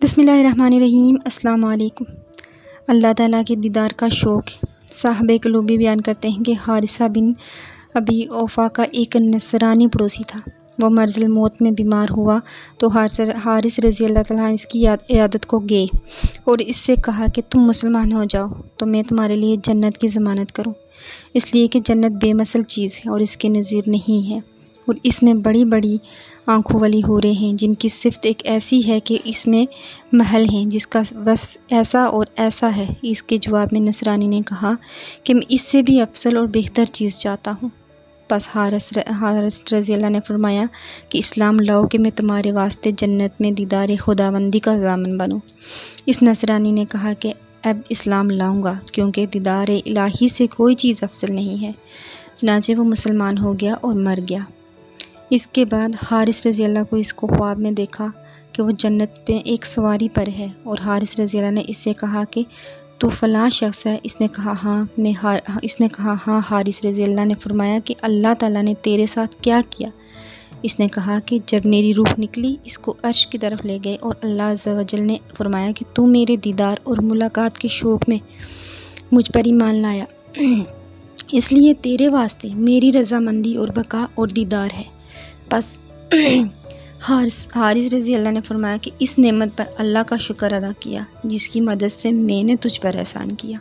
بسم اللہ الرحمن الرحیم۔ السلام علیکم۔ اللہ تعالیٰ کے دیدار کا شوق صاحب قلوبی بیان کرتے ہیں کہ حارثہ بن ابی اوفا کا ایک نصرانی پڑوسی تھا۔ وہ مرض الموت میں بیمار ہوا تو حارث رضی اللہ تعالیٰ اس کی عیادت کو گئے اور اس سے کہا کہ تم مسلمان ہو جاؤ تو میں تمہارے لیے جنت کی ضمانت کروں، اس لیے کہ جنت بے مثل چیز ہے اور اس کے نظیر نہیں ہے، اور اس میں بڑی بڑی آنکھوں والی حوریں ہیں جن کی صفت ایک ایسی ہے کہ اس میں محل ہیں جس کا وصف ایسا اور ایسا ہے۔ اس کے جواب میں نصرانی نے کہا کہ میں اس سے بھی افضل اور بہتر چیز چاہتا ہوں۔ پس حارث رضی اللہ نے فرمایا کہ اسلام لاؤ کہ میں تمہارے واسطے جنت میں دیدار خداوندی کا ضامن بنوں۔ اس نصرانی نے کہا کہ اب اسلام لاؤں گا کیونکہ دیدار الہی سے کوئی چیز افضل نہیں ہے۔ چنانچہ وہ مسلمان ہو گیا اور مر گیا۔ اس کے بعد حارث رضی اللہ کو اس کو خواب میں دیکھا کہ وہ جنت پہ ایک سواری پر ہے، اور حارث رضی اللہ نے اس سے کہا کہ تو فلاں شخص ہے؟ اس نے کہا ہاں۔ حارث رضی اللہ نے فرمایا کہ اللہ تعالیٰ نے تیرے ساتھ کیا کیا؟ اس نے کہا کہ جب میری روح نکلی اس کو عرش کی طرف لے گئے، اور اللہ عز و جل نے فرمایا کہ تو میرے دیدار اور ملاقات کے شوق میں مجھ پر ایمان لایا، اس لیے تیرے واسطے میری رضامندی اور بقا اور دیدار ہے۔ بس حارث رضی اللہ نے فرمایا کہ اس نعمت پر اللہ کا شکر ادا کیا جس کی مدد سے میں نے تجھ پر احسان کیا۔